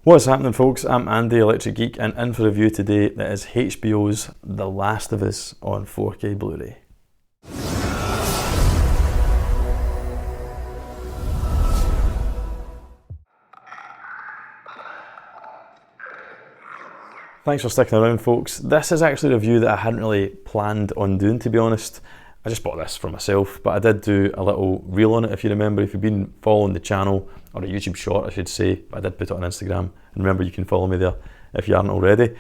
What's happening, folks? I'm Andy, ElectricGeek, and in for a review today that is HBO's The Last of Us on 4K Blu-ray. Thanks for sticking around, folks. This is actually a review that I hadn't really planned on doing, to be honest. I just bought this for myself, but I did do a little reel on it, if you remember. If you've been following the channel, or a YouTube short I should say, but I did put it on Instagram, and remember you can follow me there if you aren't already.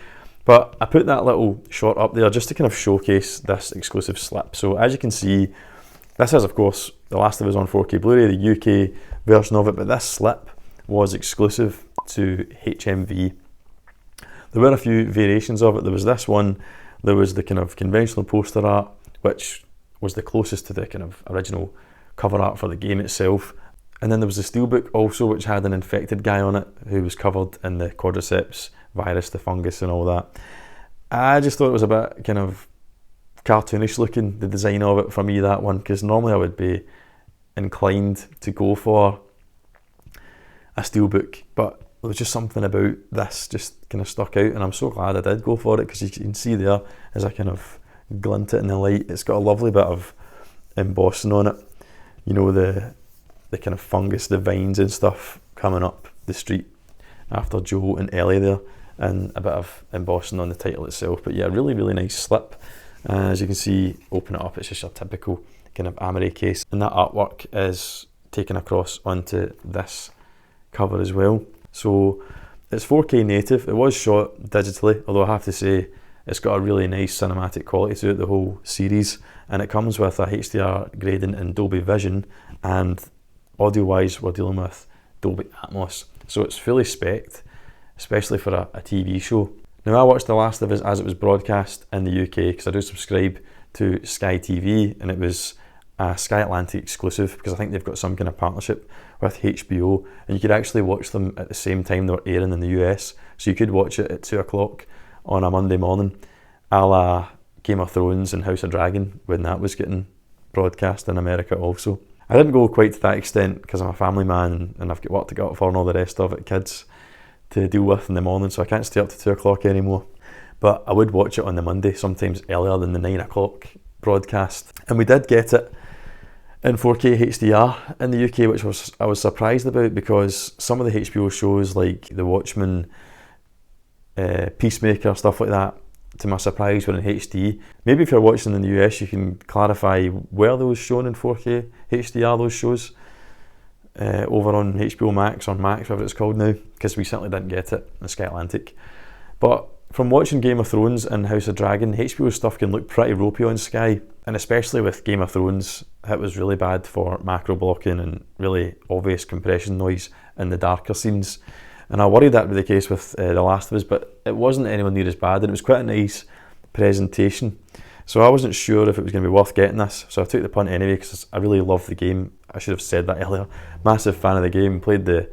But I put that little short up there just to kind of showcase this exclusive slip. So as you can see, this is of course The Last of Us on 4K Blu-ray, the UK version of it, but this slip was exclusive to HMV. There were a few variations of it. There was this one, there was the kind of conventional poster art, which was the closest to the kind of original cover art for the game itself. And then there was the steelbook also, which had an infected guy on it who was covered in the cordyceps virus, the fungus and all that. I just thought it was a bit kind of cartoonish looking, the design of it for me, that one, because normally I would be inclined to go for a steelbook, but there was just something about this just kind of stuck out, and I'm so glad I did go for it, because you can see there as I kind of glint it in the light, it's got a lovely bit of embossing on it. You know, the kind of fungus, the vines and stuff coming up the street after Joe and Ellie there, and a bit of embossing on the title itself. But yeah, really, really nice slip. As you can see, open it up, it's just a typical kind of Amaray case, and that artwork is taken across onto this cover as well. So it's 4K native. It was shot digitally, although I have to say it's got a really nice cinematic quality to it, the whole series, and it comes with a HDR grading in Dolby Vision, and audio wise we're dealing with Dolby Atmos, so it's fully spec'd, especially for a TV show. Now I watched The Last of Us as it was broadcast in the UK, because I do subscribe to Sky TV, and it was a Sky Atlantic exclusive, because I think they've got some kind of partnership with HBO, and you could actually watch them at the same time they were airing in the US, so you could watch it at 2 o'clock on a Monday morning, a la Game of Thrones and House of Dragon, when that was getting broadcast in America also. I didn't go quite to that extent, because I'm a family man and I've got work to get up for and all the rest of it, kids to deal with in the morning, so I can't stay up to 2 o'clock anymore. But I would watch it on the Monday, sometimes earlier than the 9 o'clock broadcast. And we did get it in 4K HDR in the UK, which I was surprised about, because some of the HBO shows like The Watchmen, Peacemaker, stuff like that, to my surprise, were in HD. Maybe if you're watching in the US, you can clarify where those shown in 4K HDR, those shows, over on HBO Max, or Max, whatever it's called now, because we certainly didn't get it in Sky Atlantic. But from watching Game of Thrones and House of Dragon, HBO stuff can look pretty ropey on Sky, and especially with Game of Thrones, it was really bad for macro blocking and really obvious compression noise in the darker scenes. And I worried that would be the case with The Last of Us, but it wasn't anywhere near as bad, and it was quite a nice presentation. So I wasn't sure if it was going to be worth getting this, so I took the punt anyway, because I really love the game. I should have said that earlier. Massive fan of the game, played the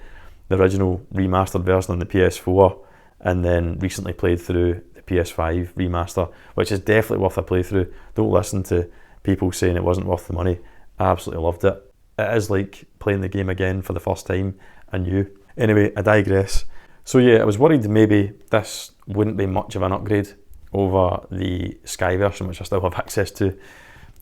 original remastered version on the PS4, and then recently played through the PS5 remaster, which is definitely worth a playthrough. Don't listen to people saying it wasn't worth the money. I absolutely loved it. It is like playing the game again for the first time anew. Anyway, I digress. So yeah, I was worried maybe this wouldn't be much of an upgrade over the Sky version, which I still have access to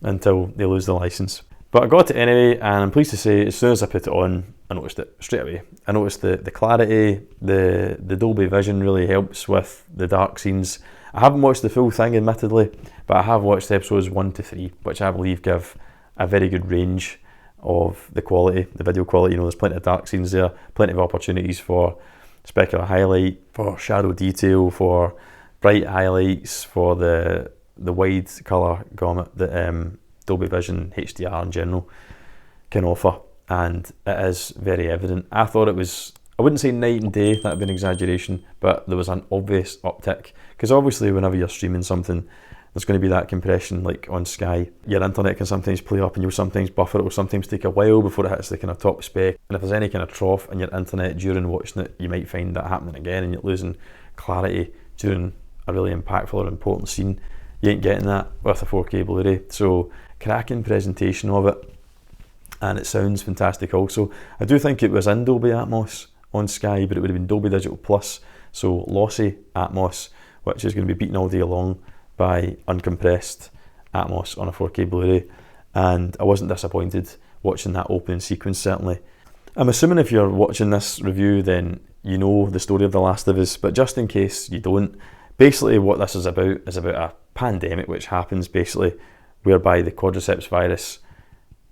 until they lose the license. But I got it anyway, and I'm pleased to say as soon as I put it on, I noticed it straight away. I noticed the clarity, the Dolby Vision really helps with the dark scenes. I haven't watched the full thing, admittedly, but I have watched episodes 1 to 3, which I believe give a very good range of the quality, the video quality. You know, there's plenty of dark scenes there, plenty of opportunities for specular highlight, for shadow detail, for bright highlights, for the wide colour gamut that Dolby Vision HDR in general can offer, and it is very evident. I thought it was, I wouldn't say night and day, that'd be an exaggeration, but there was an obvious uptick, because obviously whenever you're streaming something, there's going to be that compression, like on Sky. Your internet can sometimes play up, and you'll sometimes buffer. It will sometimes take a while before it hits the kind of top spec, and if there's any kind of trough in your internet during watching it, you might find that happening again, and you're losing clarity during a really impactful or important scene. You ain't getting that with a 4K Blu-ray. So cracking presentation of it, and it sounds fantastic also. I do think it was in Dolby Atmos on Sky, but it would have been Dolby Digital Plus, so lossy Atmos, which is going to be beaten all day long by uncompressed Atmos on a 4K Blu-ray, and I wasn't disappointed watching that opening sequence, certainly. I'm assuming if you're watching this review, then you know the story of The Last of Us, but just in case you don't, basically what this is about a pandemic which happens basically whereby the quadriceps virus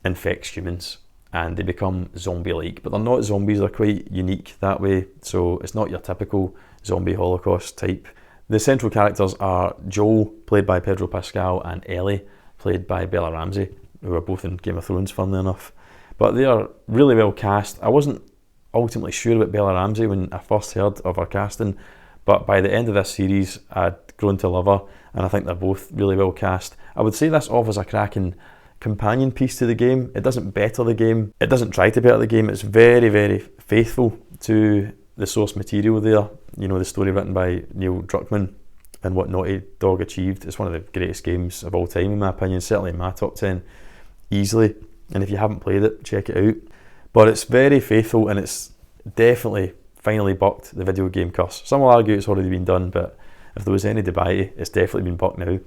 infects humans and they become zombie-like, but they're not zombies, they're quite unique that way, so it's not your typical zombie holocaust type. The central characters are Joel, played by Pedro Pascal, and Ellie, played by Bella Ramsey, who are both in Game of Thrones, funnily enough. But they are really well cast. I wasn't ultimately sure about Bella Ramsey when I first heard of her casting, but by the end of this series, I'd grown to love her, and I think they're both really well cast. I would say this offers a cracking companion piece to the game. It doesn't better the game. It doesn't try to better the game. It's very, very faithful to the source material there. You know, the story written by Neil Druckmann and what Naughty Dog achieved. It's one of the greatest games of all time, in my opinion, certainly in my top 10, easily. And if you haven't played it, check it out. But it's very faithful, and it's definitely finally bucked the video game curse. Some will argue it's already been done, but if there was any debate, it's definitely been bucked now.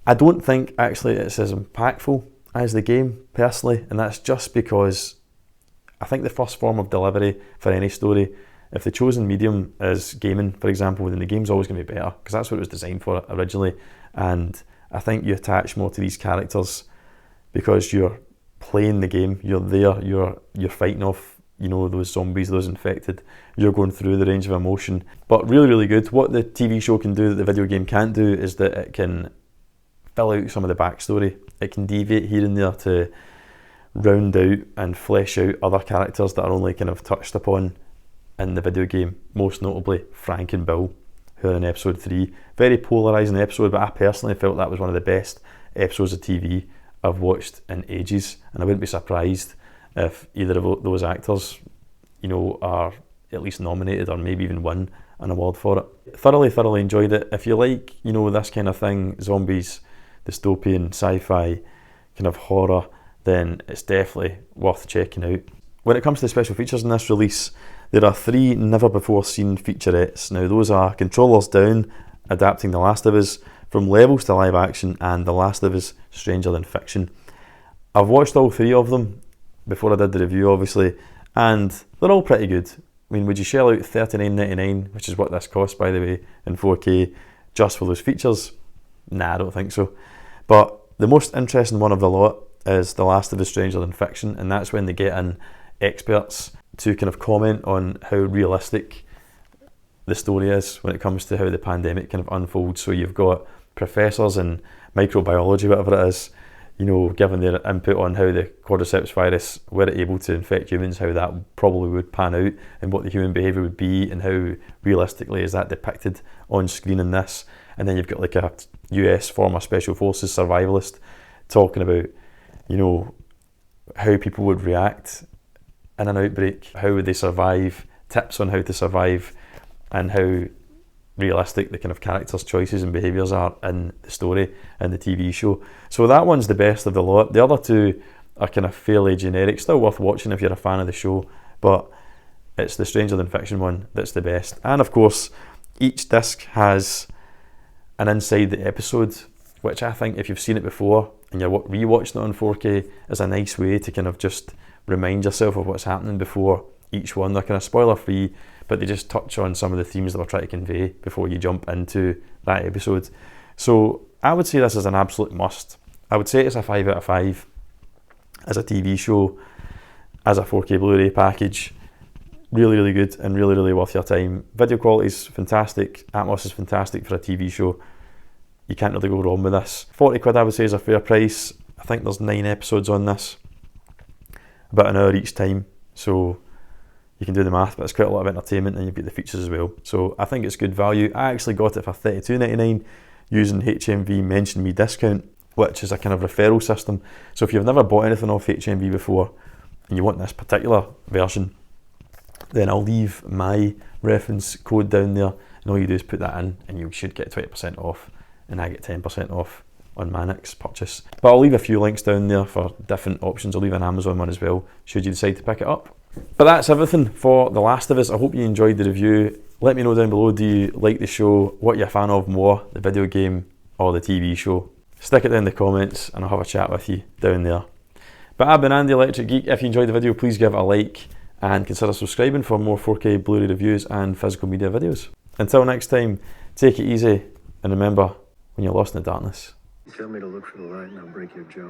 I don't think actually it's as impactful as the game, personally, and that's just because I think the first form of delivery for any story, if the chosen medium is gaming, for example, then the game's always going to be better, because that's what it was designed for originally. And I think you attach more to these characters because you're playing the game, you're there, you're fighting off, you know, those zombies, those infected, you're going through the range of emotion. But really, really good. What the TV show can do that the video game can't do is that it can fill out some of the backstory. It can deviate here and there to round out and flesh out other characters that are only kind of touched upon in the video game, most notably Frank and Bill, who are in episode 3. Very polarising episode, but I personally felt that was one of the best episodes of TV I've watched in ages, and I wouldn't be surprised if either of those actors, you know, are at least nominated or maybe even win an award for it. Thoroughly enjoyed it. If you like, you know, this kind of thing, zombies, dystopian, sci-fi, kind of horror, then it's definitely worth checking out. When it comes to the special features in this release, there are 3 never-before-seen featurettes. Now, those are Controllers Down, adapting The Last of Us, From Levels to Live Action, and The Last of Us Stranger Than Fiction. I've watched all 3 of them before I did the review, obviously, and they're all pretty good. I mean, would you shell out $39.99, which is what this costs, by the way, in 4K, just for those features? Nah, I don't think so. But the most interesting one of the lot is The Last of Us Stranger Than Fiction, and that's when they get in experts to kind of comment on how realistic the story is when it comes to how the pandemic kind of unfolds. So you've got professors in microbiology, whatever it is, you know, giving their input on how the quadriceps virus, were it able to infect humans, how that probably would pan out and what the human behaviour would be and how realistically is that depicted on screen in this. And then you've got like a US former Special Forces survivalist talking about, you know, how people would react in an outbreak, how would they survive, tips on how to survive, and how realistic the kind of characters' choices and behaviours are in the story and the TV show. So that one's the best of the lot. The other 2 are kind of fairly generic, still worth watching if you're a fan of the show, but it's the Stranger Than Fiction one that's the best. And of course, each disc has an inside the episode, which I think if you've seen it before and you're rewatching it on 4K is a nice way to kind of just remind yourself of what's happening before each one. They're kind of spoiler free, but they just touch on some of the themes that we're trying to convey before you jump into that episode. So I would say this is an absolute must. I would say it's a 5 out of 5 as a TV show, as a 4K Blu-ray package. Really, really good and really, really worth your time. Video quality is fantastic. Atmos is fantastic for a TV show. You can't really go wrong with this. 40 quid I would say is a fair price. I think there's 9 episodes on this, about an hour each time. So you can do the math, but it's quite a lot of entertainment, and you've got the features as well. So I think it's good value. I actually got it for $32.99 using HMV Mention Me discount, which is a kind of referral system. So if you've never bought anything off HMV before and you want this particular version, then I'll leave my reference code down there, and all you do is put that in and you should get 20% off, and I get 10% off on my next purchase. But I'll leave a few links down there for different options. I'll leave an Amazon one as well, should you decide to pick it up. But that's everything for The Last of Us. I hope you enjoyed the review. Let me know down below, do you like the show, what you're a fan of more, the video game or the TV show? Stick it down in the comments and I'll have a chat with you down there. But I've been Andy, Electric Geek. If you enjoyed the video, please give it a like and consider subscribing for more 4K Blu-ray reviews and physical media videos. Until next time, take it easy and remember, when you're lost in the darkness, You tell me to look for the light and I'll break your jaw.